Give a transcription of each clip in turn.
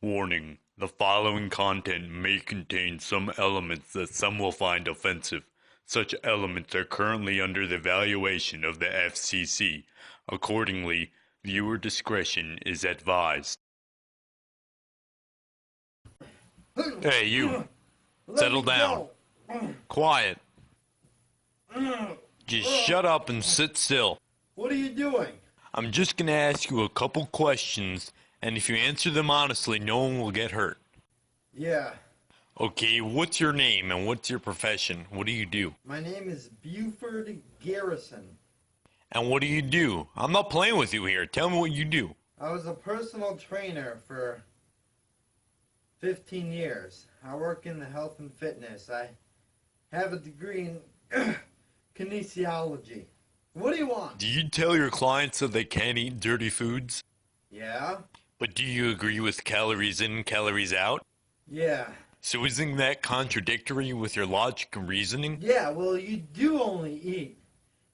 Warning: the following content may contain some elements that some will find offensive. Such elements are currently under the evaluation of the FCC. Accordingly, viewer discretion is advised. Hey, you. Settle down. Quiet. Just shut up and sit still. What are you doing? I'm just gonna ask you a couple questions, and if you answer them honestly, no one will get hurt. Yeah. Okay, what's your name and what's your profession? What do you do? My name is Buford Garrison. And what do you do? I'm not playing with you here. Tell me what you do. I was a personal trainer for 15 years. I work in the health and fitness. I have a degree in kinesiology. What do you want? Do you tell your clients that they can't eat dirty foods? Yeah? But do you agree with calories in, calories out? Yeah. So isn't that contradictory with your logic and reasoning? Yeah, well, you do only eat.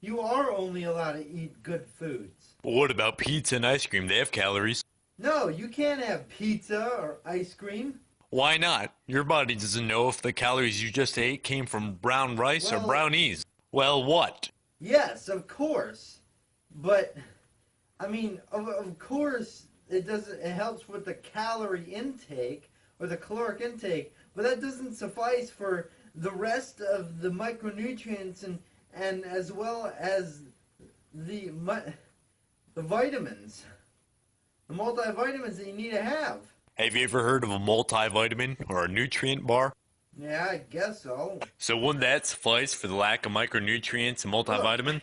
You are only allowed to eat good foods. But what about pizza and ice cream? They have calories. No, you can't have pizza or ice cream. Why not? Your body doesn't know if the calories you just ate came from brown rice or brownies. Well, what? Yes, of course. But, I mean, of course, it helps with the calorie intake or the caloric intake, but that doesn't suffice for the rest of the micronutrients and as well as the vitamins, the multivitamins that you need to have. Have you ever heard of a multivitamin or a nutrient bar? Yeah, I guess so. So wouldn't that suffice for the lack of micronutrients and multivitamin? Look,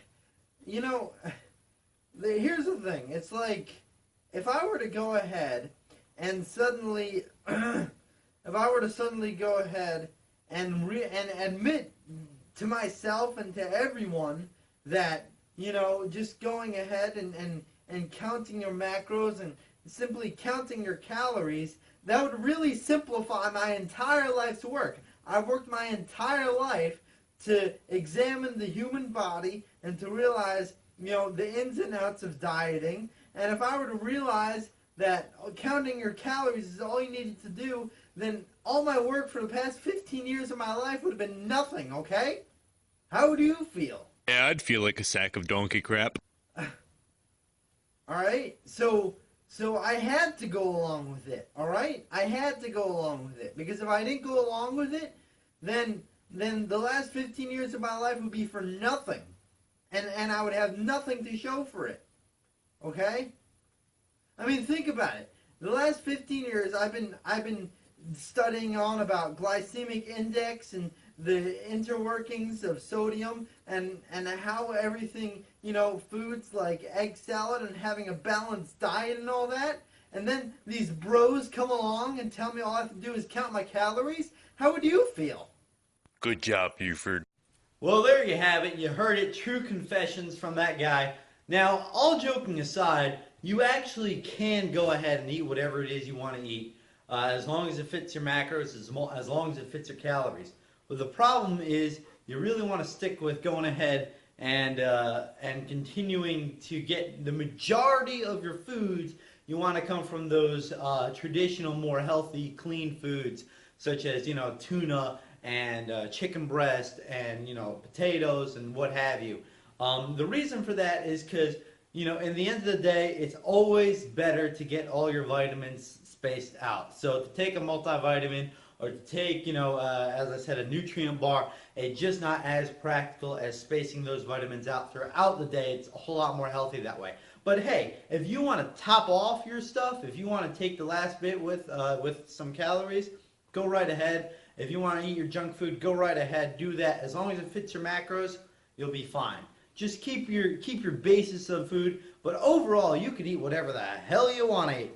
you know, here's the thing. It's like, if I were to go ahead and suddenly, if I were to suddenly go ahead and admit to myself and to everyone that, you know, just going ahead and counting your macros and simply counting your calories, that would really simplify my entire life's work. I've worked my entire life to examine the human body and to realize, you know, the ins and outs of dieting. And if I were to realize that counting your calories is all you needed to do, then all my work for the past 15 years of my life would have been nothing, okay? How would you feel? Yeah, I'd feel like a sack of donkey crap. Alright, so I had to go along with it, alright? I had to go along with it. Because if I didn't go along with it, then the last 15 years of my life would be for nothing. And I would have nothing to show for it. Okay? I mean, think about it. The last 15 years I've been studying on about glycemic index and the interworkings of sodium and how everything, you know, foods like egg salad and having a balanced diet and all that. And then these bros come along and tell me all I have to do is count my calories. How would you feel? Good job, Buford. Well, there you have it. You heard it. True confessions from that guy. Now, all joking aside, you actually can go ahead and eat whatever it is you want to eat, as long as it fits your macros, as long as it fits your calories. But the problem is, you really want to stick with going ahead and continuing to get the majority of your foods. You want to come from those traditional, more healthy, clean foods, such as, you know, tuna and chicken breast and, you know, potatoes and what have you. The reason for that is because, you know, in the end of the day, it's always better to get all your vitamins spaced out. So to take a multivitamin or to take, you know, as I said, a nutrient bar, it's just not as practical as spacing those vitamins out throughout the day. It's a whole lot more healthy that way. But hey, if you want to top off your stuff, if you want to take the last bit with some calories, go right ahead. If you want to eat your junk food, go right ahead. Do that. As long as it fits your macros, you'll be fine. Just keep your basis of food, but overall, you could eat whatever the hell you want to eat.